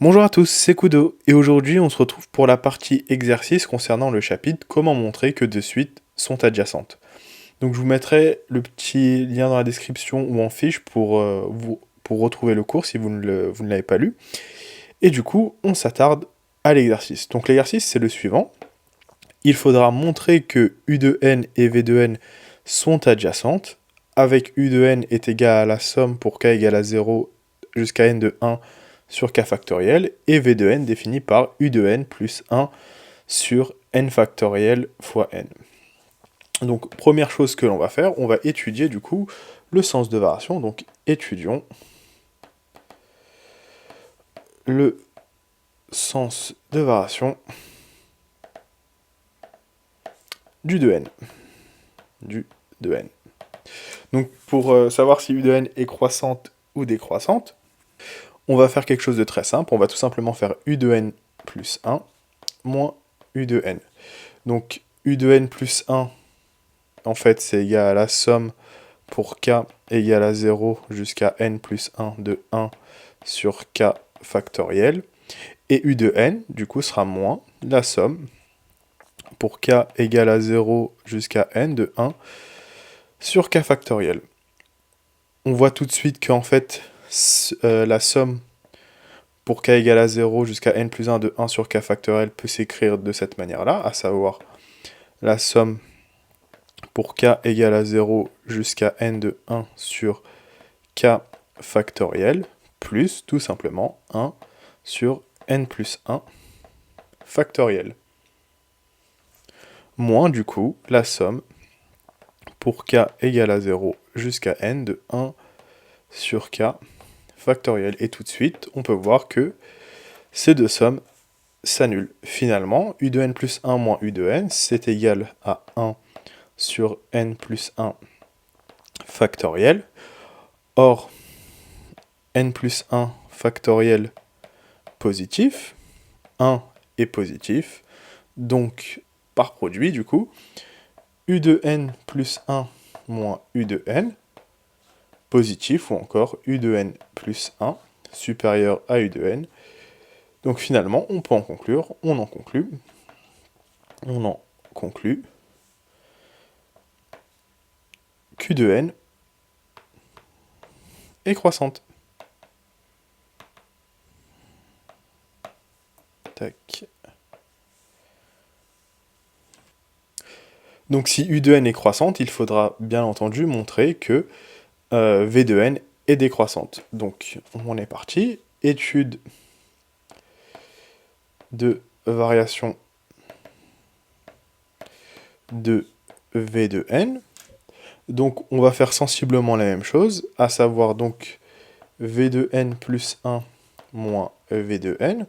Bonjour à tous, c'est Kudo, et aujourd'hui on se retrouve pour la partie exercice concernant le chapitre Comment montrer que deux suites sont adjacentes. Donc je vous mettrai le petit lien dans la description ou en fiche pour retrouver le cours si vous ne l'avez pas lu. Et du coup, on s'attarde à l'exercice. Donc l'exercice c'est le suivant. Il faudra montrer que U de n et V de n sont adjacentes, avec U de n est égal à la somme pour k égale à 0 jusqu'à n de 1 sur k factoriel, et V de n défini par U de n plus 1 sur n factoriel fois n. Donc première chose que l'on va faire, on va étudier du coup le sens de variation, donc étudions le sens de variation du de n. Du de n. Donc pour savoir si U de n est croissante ou décroissante, on va faire quelque chose de très simple, on va tout simplement faire U de n plus 1 moins U de n. Donc U de n plus 1, en fait, c'est égal à la somme pour k égale à 0 jusqu'à n plus 1 de 1 sur k factoriel. Et U de n, du coup, sera moins la somme pour k égale à 0 jusqu'à n de 1 sur k factoriel. On voit tout de suite qu'en fait, la somme pour k égale à 0 jusqu'à n plus 1 de 1 sur k factoriel peut s'écrire de cette manière-là, à savoir la somme pour k égale à 0 jusqu'à n de 1 sur k factoriel, plus tout simplement 1 sur n plus 1 factoriel. Moins du coup la somme pour k égale à 0 jusqu'à n de 1 sur k factoriel. Et tout de suite, on peut voir que ces deux sommes s'annulent. Finalement, U de n plus 1 moins U de n, c'est égal à 1 sur n plus 1 factoriel. Or, n plus 1 factoriel positif, 1 est positif, donc par produit du coup, U de n plus 1 moins U de n, positif, ou encore U de n plus 1 supérieur à U de n. Donc finalement, on peut en conclure, on en conclut qu'U de n est croissante. Tac. Donc si U de n est croissante, il faudra bien entendu montrer que V de n est décroissante. Donc on est parti. Étude de variation de V de n. Donc on va faire sensiblement la même chose, à savoir donc V de n plus 1 moins V de n.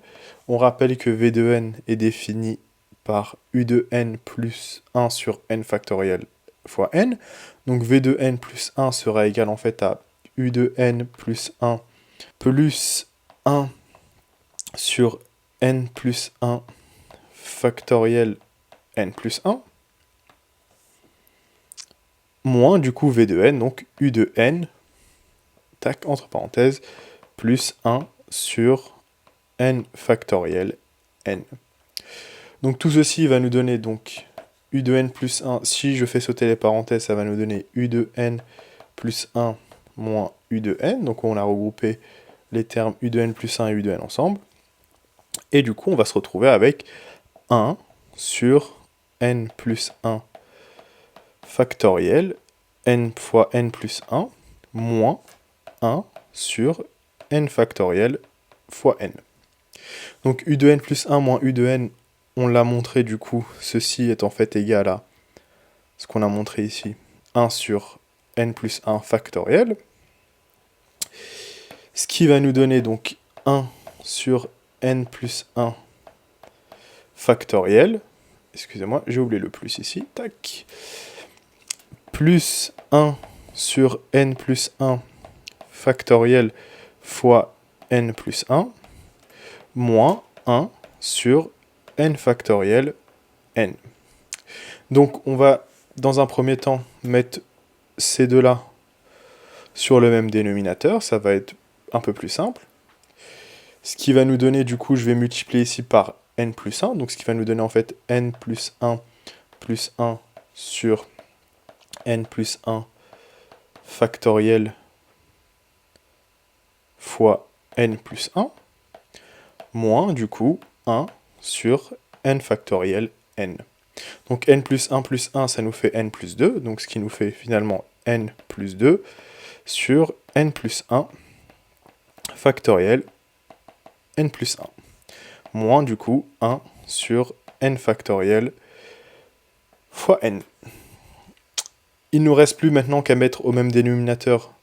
On rappelle que V de n est défini par U de n plus 1 sur n factoriel fois n. Donc V de n plus 1 sera égal en fait à U de n plus 1 plus 1 sur n plus 1 factoriel n plus 1, moins du coup V de n, donc U de n, tac, entre parenthèses, plus 1 sur n factoriel n. Donc tout ceci va nous donner donc U de n plus 1, si je fais sauter les parenthèses, ça va nous donner U de n plus 1 moins U de n, donc on a regroupé les termes U de n plus 1 et U de n ensemble, et du coup on va se retrouver avec 1 sur n plus 1 factoriel, n fois n plus 1, moins 1 sur n factoriel fois n. Donc U de n plus 1 moins U de n, on l'a montré du coup, ceci est en fait égal à ce qu'on a montré ici, 1 sur n plus 1 factoriel, ce qui va nous donner donc 1 sur n plus 1 factoriel, excusez-moi, j'ai oublié le plus ici, tac, plus 1 sur n plus 1 factoriel fois n plus 1, moins 1 sur n factoriel n. Donc on va, dans un premier temps, mettre ces deux-là sur le même dénominateur, ça va être un peu plus simple. Ce qui va nous donner, du coup, je vais multiplier ici par n plus 1, donc ce qui va nous donner en fait n plus 1 sur n plus 1 factoriel fois n plus 1, moins, du coup, 1 sur n factoriel n. Donc n plus 1, ça nous fait n plus 2, donc ce qui nous fait finalement n plus 2 sur n plus 1 factoriel n plus 1, moins du coup 1 sur n factoriel fois n. Il ne nous reste plus maintenant qu'à mettre au même dénominateur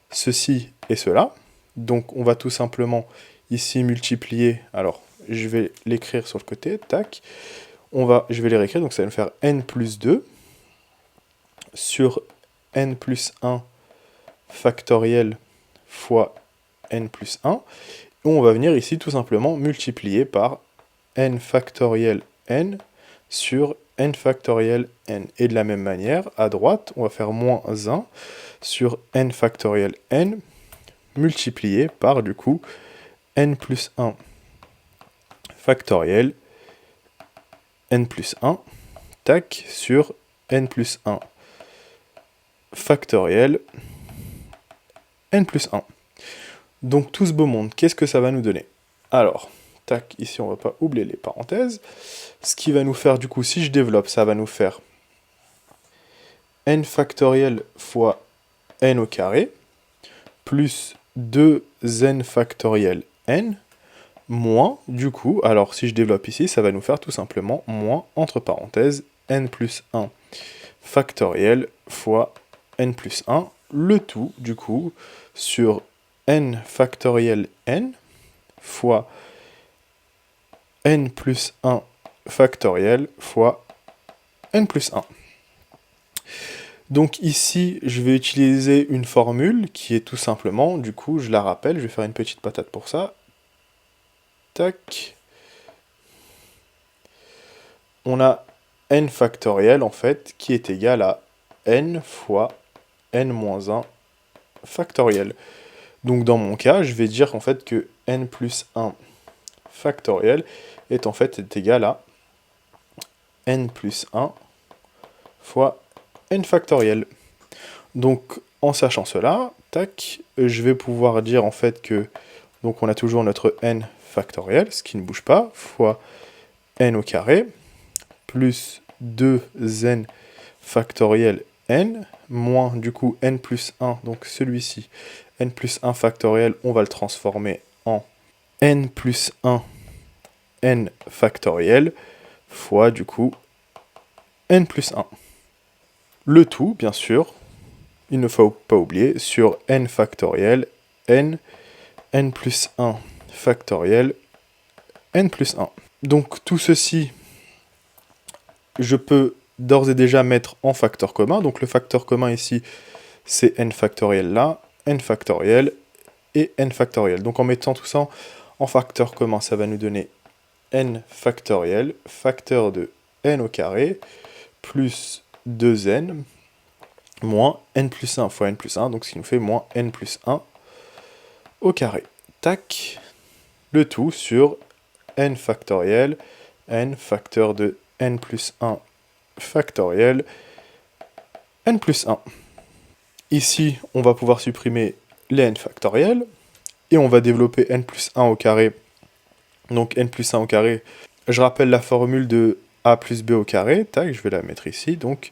ceci et cela, donc on va tout simplement ici multiplier, alors je vais l'écrire sur le côté, tac, je vais les réécrire, donc ça va nous faire n plus 2 sur n plus 1 factoriel fois n plus 1. Et on va venir ici tout simplement multiplier par n factoriel n sur n factoriel n. Et de la même manière, à droite, on va faire moins 1 sur n factoriel n multiplié par, du coup, n plus 1 factoriel n plus 1, tac, sur n plus 1 factoriel n plus 1. Donc tout ce beau monde, qu'est-ce que ça va nous donner? Alors, tac, ici on va pas oublier les parenthèses. Ce qui va nous faire, du coup, si je développe, ça va nous faire n factoriel fois n au carré, plus 2n factoriel n, moins, du coup, alors si je développe ici, ça va nous faire tout simplement moins, entre parenthèses, n plus 1 factoriel fois n plus 1, le tout, du coup, sur n factoriel n fois n plus 1 factoriel fois n plus 1. Donc ici, je vais utiliser une formule qui est tout simplement, du coup, je la rappelle, je vais faire une petite patate pour ça. Tac. On a n factoriel, en fait, qui est égal à n fois n-1 factoriel. Donc dans mon cas, je vais dire en fait que n plus 1 factoriel est en fait égal à n plus 1 fois n factoriel. Donc en sachant cela, tac, je vais pouvoir dire en fait que, donc on a toujours notre n factoriel, ce qui ne bouge pas, fois n au carré, plus 2n factoriel n, moins du coup n plus 1, donc celui-ci, n plus 1 factoriel, on va le transformer en n plus 1 n factoriel, fois du coup n plus 1. Le tout, bien sûr, il ne faut pas oublier, sur n factoriel, n plus 1 factoriel, n plus 1. Donc tout ceci, je peux d'ores et déjà mettre en facteur commun. Donc le facteur commun ici, c'est n factoriel là, n factoriel et n factoriel. Donc en mettant tout ça en facteur commun, ça va nous donner n factoriel, facteur de n au carré, plus 2n, moins n plus 1 fois n plus 1, donc ce qui nous fait moins n plus 1 au carré. Tac, le tout sur n factoriel, n facteur de n plus 1 factoriel, n plus 1. Ici, on va pouvoir supprimer les n factoriels, et on va développer n plus 1 au carré. Donc n plus 1 au carré, je rappelle la formule de a plus b au carré, tac, je vais la mettre ici, donc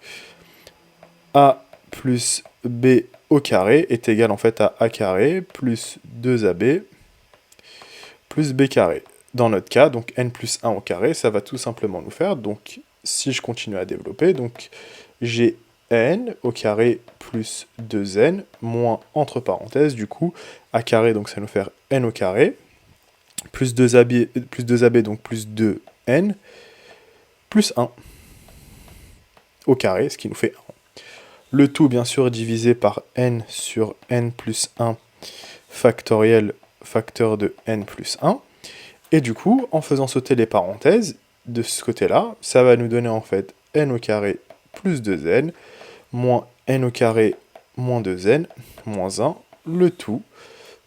a plus b au carré est égal en fait à a carré plus 2ab plus b carré. Dans notre cas, donc n plus 1 au carré, ça va tout simplement nous faire, donc si je continue à développer, donc j'ai n au carré plus 2n, moins entre parenthèses, du coup, a carré, donc ça va nous faire n au carré, plus 2ab, donc plus 2n, plus 1 au carré, ce qui nous fait 1. Le tout, bien sûr, divisé par n sur n plus 1 factoriel, facteur de n plus 1. Et du coup, en faisant sauter les parenthèses, de ce côté-là, ça va nous donner en fait n au carré plus 2n, moins n au carré moins 2n, moins 1, le tout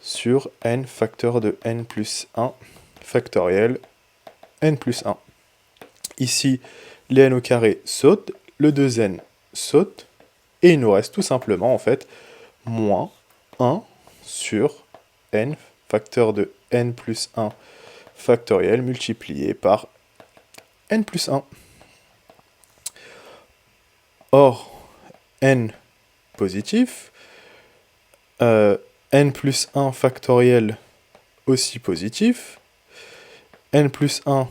sur n facteur de n plus 1 factoriel n plus 1. Ici, les n au carré sautent, le 2n saute, et il nous reste tout simplement, en fait, moins 1 sur n facteur de n plus 1 factoriel multiplié par n plus 1. Or, n positif, n plus 1 factoriel aussi positif, n plus 1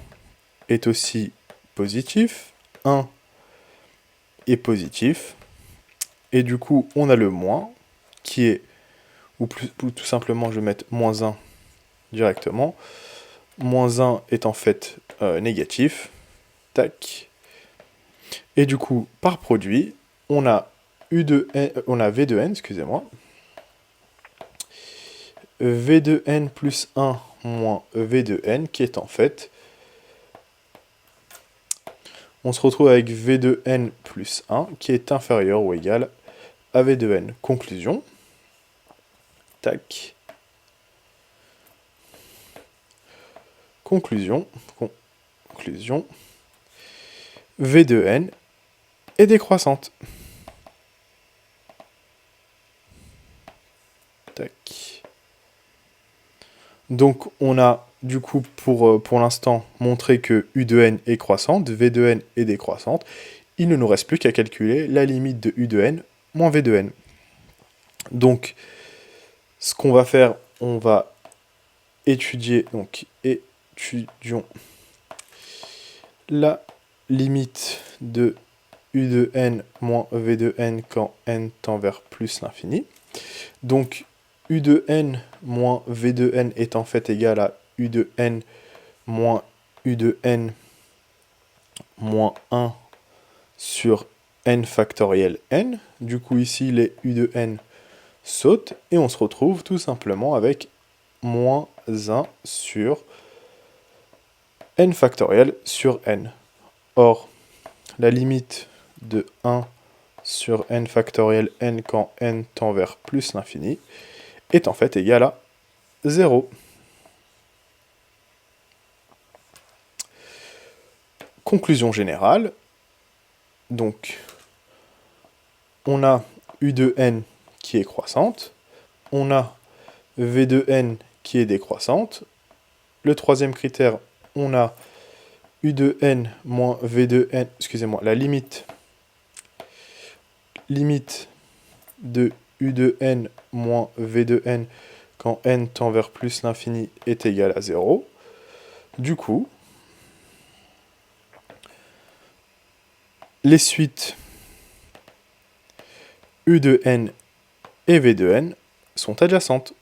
est aussi positif, 1 est positif, et du coup on a le moins qui est, ou tout simplement je vais mettre moins 1 directement, moins 1 est en fait négatif, tac, et du coup par produit on a U de n, on a V de n, excusez-moi, V de n plus 1 moins V de n qui est en fait, on se retrouve avec V de n plus 1 qui est inférieur ou égal à V de n. Conclusion, tac, conclusion, V de n est décroissante. Tac. Donc on a du coup pour l'instant montré que U de n est croissante, V de n est décroissante. Il ne nous reste plus qu'à calculer la limite de U de n moins V de n. Donc ce qu'on va faire, on va étudions la limite de U de n moins V de n quand n tend vers plus l'infini. Donc U de n moins V de n est en fait égal à U de n moins U de n moins 1 sur n factoriel n. Du coup ici les U de n sautent et on se retrouve tout simplement avec moins 1 sur n factoriel sur n. Or, la limite de 1 sur n factoriel n quand n tend vers plus l'infini est en fait égale à 0. Conclusion générale, donc on a U de n qui est croissante, on a V de n qui est décroissante, le troisième critère, on a U de n moins V de n, excusez-moi, la limite de U de n moins V de n quand n tend vers plus l'infini est égale à 0. Du coup, les suites U de n et V de n sont adjacentes.